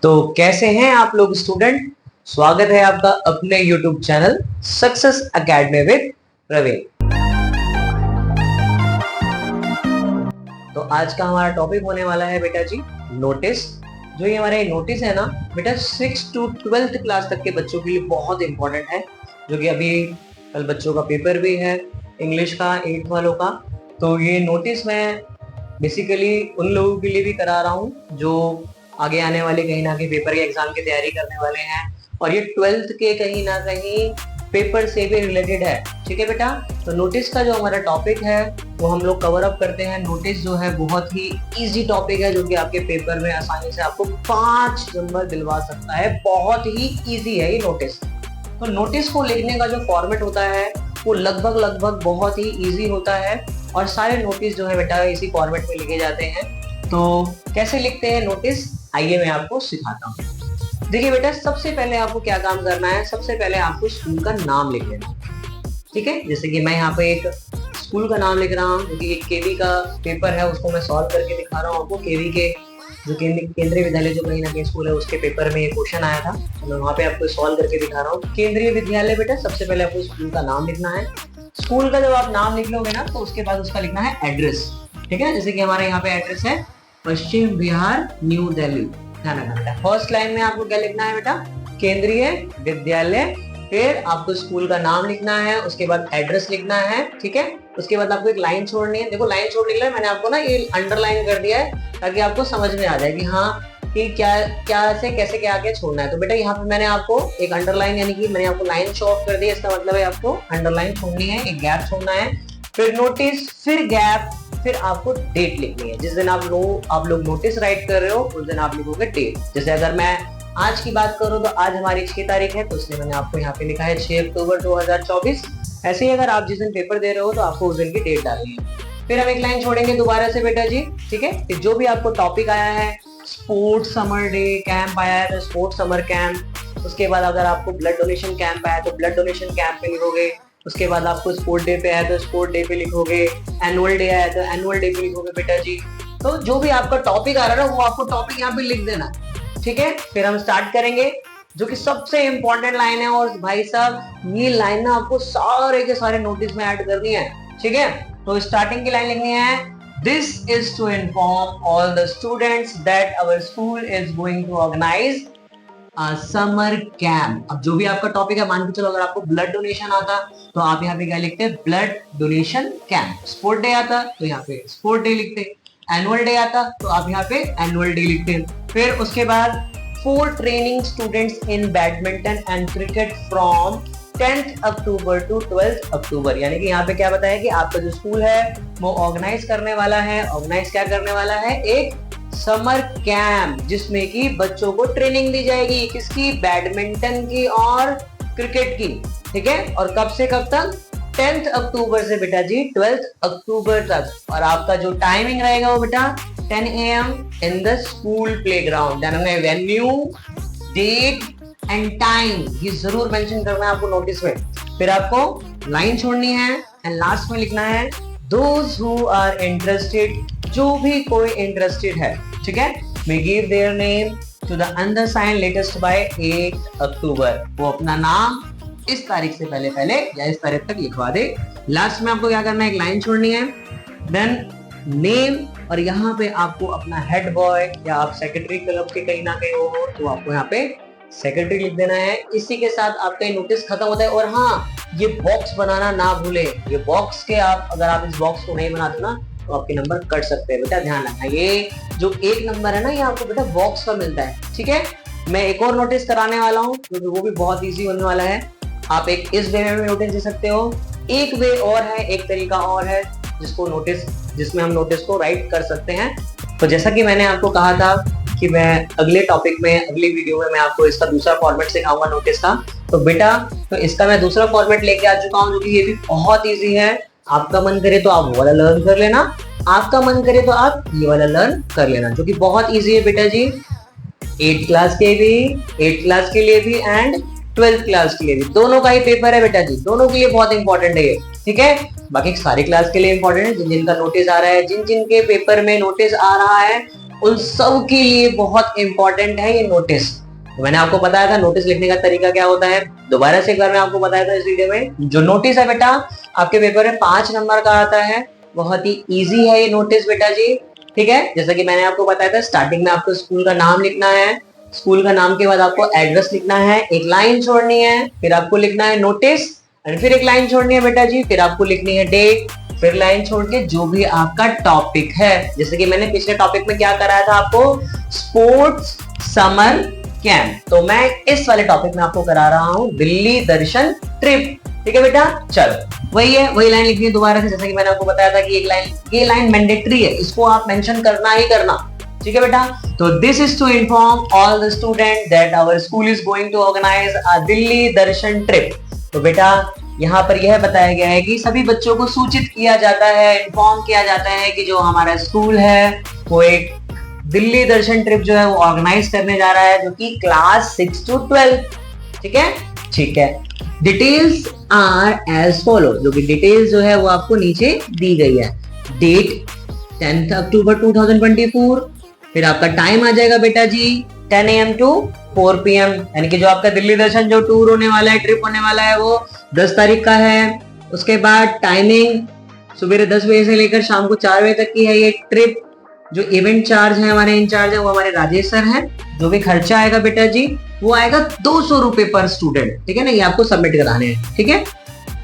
तो कैसे हैं आप लोग स्टूडेंट। स्वागत है आपका अपने YouTube channel success academy with Praveen. तो आज का हमारा टॉपिक होने वाला है बेटा जी नोटिस। जो ये हमारे नोटिस है ना बेटा 6 to 12th क्लास तक के बच्चों के लिए बहुत इंपॉर्टेंट है, जो कि अभी कल बच्चों का पेपर भी है इंग्लिश का 8th वालों का। तो ये नोटिस मैं बेसिकली उन लोगों के लिए भी करा रहा हूँ जो आगे आने वाले कहीं ना कहीं पेपर के एग्जाम की तैयारी करने वाले हैं, और ये 12th के कहीं ना कहीं पेपर से भी रिलेटेड है। ठीक है बेटा, तो नोटिस का जो हमारा टॉपिक है वो हम लोग कवर अप करते हैं। नोटिस जो है बहुत ही इजी टॉपिक है, जो कि आपके पेपर में आसानी से आपको 5 नंबर दिलवा सकता है। बहुत ही इजी है ये नोटिस। तो नोटिस को लिखने का जो फॉर्मेट होता है वो लगभग बहुत ही इजी होता है, और सारे नोटिस जो है बेटा इसी फॉर्मेट में लिखे जाते हैं। तो कैसे लिखते हैं नोटिस, आइए मैं आपको सिखाता हूँ। देखिए बेटा, सबसे पहले आपको क्या काम करना है, सबसे पहले आपको स्कूल का नाम लिख लेना। ठीक है, जैसे कि मैं यहाँ पे एक स्कूल का नाम लिख रहा हूँ, क्योंकि एक केवी का पेपर है उसको मैं सॉल्व करके दिखा रहा हूँ आपको। केवी के जो केंद्रीय विद्यालय जो कहीं ना कहीं स्कूल है उसके पेपर में ये क्वेश्चन आया था, तो मैं वहाँ पे आपको सॉल्व करके दिखा रहा हूँ। केंद्रीय विद्यालय बेटा सबसे पहले आपको स्कूल का नाम लिखना है। स्कूल का जब आप नाम लिख लोगे ना तो उसके बाद उसका लिखना है एड्रेस। ठीक है, जैसे कि हमारे यहाँ पे एड्रेस है पश्चिम बिहार न्यू दिल्ली। ध्यान रखना बेटा, फर्स्ट लाइन में आपको क्या लिखना है बेटा, केंद्रीय विद्यालय, फिर आपको स्कूल का नाम लिखना है, उसके बाद एड्रेस लिखना है। ठीक है, उसके बाद आपको एक लाइन छोड़नी है। देखो लाइन छोड़ने के लिए मैंने आपको ना ये अंडरलाइन कर दिया है ताकि आपको समझ में आ जाए कि हाँ कि क्या से कैसे क्या आगे छोड़ना है। तो बेटा यहाँ पे मैंने आपको एक अंडरलाइन यानी कि मैंने आपको लाइन शो ऑफ कर दी है, इसका मतलब है आपको अंडरलाइन छोड़नी है, एक गैप छोड़ना है, फिर नोटिस, फिर गैप, फिर आपको डेट लिखनी है। जिस दिन आप लोग नोटिस राइट कर रहे हो उस दिन आप लिखोगे डेट। जैसे अगर मैं आज की बात करूं तो आज हमारी 6 तारीख है, तो इसलिए मैंने आपको यहाँ पे लिखा है 6 अक्टूबर 2024। ऐसे ही अगर आप जिस दिन पेपर दे रहे हो तो आपको उस दिन की डेट डालनी है। फिर हम एक लाइन छोड़ेंगे दोबारा से बेटा जी। ठीक है, फिर जो भी आपको टॉपिक आया है, स्पोर्ट्स समर डे कैंप आया है तो स्पोर्ट्स समर कैंप, उसके बाद अगर आपको ब्लड डोनेशन कैंप आया तो ब्लड डोनेशन कैंप पे लिखोगे, उसके बाद आपको स्पोर्ट डे पे आया तो स्पोर्ट डे पे लिखोगे, एनुअल डे आया तो एनुअल डे पे लिखोगे बेटा जी। तो जो भी आपका टॉपिक आ रहा है ना वो आपको टॉपिक यहाँ पे लिख देना। ठीक है, फिर हम स्टार्ट करेंगे जो कि सबसे इंपॉर्टेंट लाइन है, और भाई साहब ये लाइन ना आपको सारे के सारे नोटिस में ऐड करनी है। ठीक है, तो स्टार्टिंग की लाइन लिखनी है, this is to inform all the students that our school is going to organise summer camp. अब जो भी आपका टॉपिक है, मान के चलो अगर आपको ब्लड डोनेशन आता तो आप यहाँ पे क्या लिखते हैं, blood donation camp. Sport day आता तो यहाँ पे स्पोर्ट डे लिखते, एनुअल डे आता तो आप यहाँ पे एनुअल डे लिखते। फिर उसके बाद for training students in badminton and cricket from 10th October to 12th October, यानी कि यहाँ पे क्या बताया कि आपका जो स्कूल है वो ऑर्गेनाइज करने वाला है। ऑर्गेनाइज क्या करने वाला है, एक समर कैंप, जिसमें कि बच्चों को ट्रेनिंग दी जाएगी, किसकी, बैडमिंटन की और क्रिकेट की। ठीक है, और कब से कब तक, 10th अक्टूबर से बेटा जी 12th अक्टूबर तक। और आपका जो टाइमिंग रहेगा वो बेटा 10 AM in the school playground. Venue, date and time ये जरूर मेंशन करना है आपको नोटिस में। फिर आपको लाइन छोड़नी है एंड लास्ट में लिखना है दोज हु आर इंटरेस्टेड, जो भी कोई इंटरेस्टेड है। ठीक है, may give their name to the undersigned latest by 8 अक्टूबर। वो अपना नाम इस तारीख से पहले या इस तारीख तक लिखवा दे। लास्ट में आपको क्या करना है, एक लाइन छोड़नी है, देन नेम, और यहाँ पे आपको अपना हेड बॉय या आप सेक्रेटरी क्लब के कहीं ना कहीं हो तो आपको यहाँ पे सेक्रेटरी लिख देना है। इसी के साथ आपका नोटिस खत्म होता है। और हाँ, ये बॉक्स बनाना ना भूले, ये बॉक्स के आप अगर आप इस बॉक्स को नहीं बनाते ना तो आपके नंबर कट सकते हैं बेटा, ध्यान रखना। ये जो 1 नंबर है ना ये आपको बेटा बॉक्स का मिलता है। ठीक है, मैं एक और नोटिस कराने वाला हूँ क्योंकि वो भी बहुत इजी होने वाला है। आप एक इस वे में नोटिस दे सकते हो, एक वे और है, एक तरीका और है जिसमें हम नोटिस को राइट कर सकते हैं। तो जैसा कि मैंने आपको कहा था कि मैं अगले टॉपिक में, अगली वीडियो में मैं आपको इसका दूसरा फॉर्मेट सिखाऊंगा नोटिस का। तो बेटा तो इसका मैं दूसरा फॉर्मेट लेके आ चुका हूँ, जो कि ये भी बहुत इजी है। आपका मन करे तो आप वो वाला लर्न कर लेना, आपका मन करे तो आप ये वाला लर्न कर लेना, जो कि बहुत इजी है बेटा जी। 8th क्लास के लिए भी एंड 12th क्लास के लिए भी, दोनों का ही पेपर है बेटा जी, दोनों के लिए बहुत इंपॉर्टेंट है ये। ठीक है, बाकी सारी क्लास के लिए इंपॉर्टेंट है। जिन जिनका नोटिस आ रहा है, जिन जिन के पेपर में नोटिस आ रहा है उन सब के लिए बहुत इंपॉर्टेंट है ये नोटिस। तो मैंने आपको बताया था नोटिस लिखने का तरीका क्या होता है, दोबारा से एक बार मैं आपको बताया था इस वीडियो में। जो नोटिस है बेटा आपके पेपर में 5 नंबर का आता है, बहुत ही इजी है ये नोटिस बेटा जी, ठीक है। जैसा कि मैंने आपको बताया था स्टार्टिंग में आपको स्कूल का नाम लिखना है, स्कूल का नाम के बाद आपको एड्रेस लिखना है, एक लाइन छोड़नी है, फिर आपको लिखना है नोटिस, और फिर एक लाइन छोड़नी है बेटा जी, फिर आपको लिखनी है डेट, फिर लाइन छोड़ के जो भी आपका टॉपिक है। जैसे कि मैंने पिछले टॉपिक में क्या कराया था आपको, स्पोर्ट्स समर कैंप, तो मैं इस वाले टॉपिक में आपको करा रहा हूं दिल्ली दर्शन ट्रिप, ठीक है बेटा। चलो वही है, वही लाइन लिखनी है दोबारा से, जैसा कि मैंने आपको बताया था कि एक लाइन, ये लाइन मैंडेटरी है, इसको आप मेंशन करना ही करना, ठीक है बेटा। तो this is to inform all the student that our school is going to organise a Delhi Darshan trip. तो बेटा यहाँ पर यह बताया गया है कि सभी बच्चों को सूचित किया जाता है, इन्फॉर्म किया जाता है कि जो हमारा स्कूल है वो एक दिल्ली दर्शन ट्रिप जो है वो ऑर्गेनाइज करने जा रहा है, जो कि क्लास 6 to 12, ठीक है, ठीक है। डिटेल्स आर एज फॉलो, जो कि डिटेल्स जो है वो आपको नीचे दी गई है। डेट 10 अक्टूबर 2024, फिर आपका टाइम आ जाएगा बेटा जी 10 AM to 4 PM, यानी कि जो आपका दिल्ली दर्शन जो टूर होने वाला है, ट्रिप होने वाला है, वो 10 तारीख का है। उसके बाद टाइमिंग सुबह 10 बजे से लेकर शाम को 4 बजे तक की है ये ट्रिप। जो इवेंट चार्ज है, हमारे इंचार्ज है वो हमारे राजेश सर हैं। जो भी खर्चा आएगा बेटा जी वो आएगा 200 रुपए पर स्टूडेंट, ठीक है ना, ये आपको सबमिट कराने हैं, ठीक है।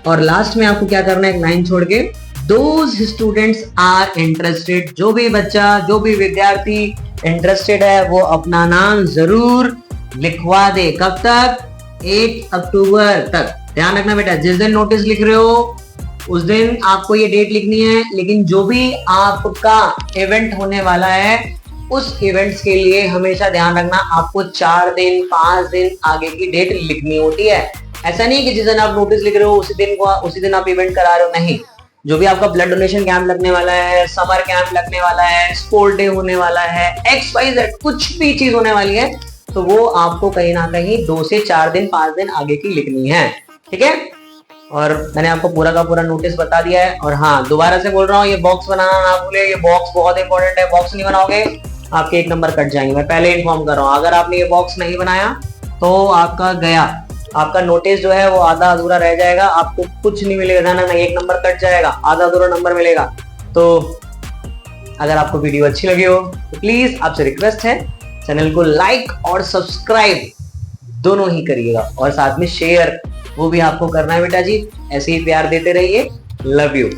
और लास्ट में आपको क्या करना है, एक लाइन छोड़ के, दोज स्टूडेंट्स आर इंटरेस्टेड, जो भी बच्चा, जो भी विद्यार्थी इंटरेस्टेड है वो अपना नाम जरूर लिखवा दे। कब तक, 8 अक्टूबर तक। ध्यान रखना बेटा, जिस दिन नोटिस लिख रहे हो उस दिन आपको ये डेट लिखनी है, लेकिन जो भी आपका इवेंट होने वाला है उस इवेंट्स के लिए हमेशा ध्यान रखना आपको 4 दिन 5 दिन आगे की डेट लिखनी होती है। ऐसा नहीं कि जिस दिन आप नोटिस लिख रहे हो उसी दिन आप इवेंट करा रहे हो, नहीं। जो भी आपका ब्लड डोनेशन कैंप लगने वाला है, समर कैंप लगने वाला है, स्पोर्ट डे होने वाला है, XYZ कुछ भी चीज होने वाली है, तो वो आपको कहीं ना कहीं 2 से 4 दिन 5 दिन आगे की लिखनी है, ठीक है। और मैंने आपको पूरा का पूरा नोटिस बता दिया है। और हाँ, दोबारा से बोल रहा हूँ, ये बॉक्स बनाना ना भूले, ये बॉक्स बहुत इंपॉर्टेंट है। बॉक्स नहीं बनाओगे आपके 1 नंबर कट जाएंगे, मैं पहले इन्फॉर्म कर रहा हूँ। अगर आपने ये बॉक्स नहीं बनाया तो आपका गया, आपका नोटिस जो है वो आधा अधूरा रह जाएगा, आपको कुछ नहीं मिलेगा, ना 1 नंबर कट जाएगा, आधा अधूरा नंबर मिलेगा। तो अगर आपको वीडियो अच्छी लगी हो तो प्लीज आपसे रिक्वेस्ट है, चैनल को लाइक और सब्सक्राइब दोनों ही करिएगा, और साथ में शेयर वो भी आपको करना है बेटा जी। ऐसे ही प्यार देते रहिए, लव यू।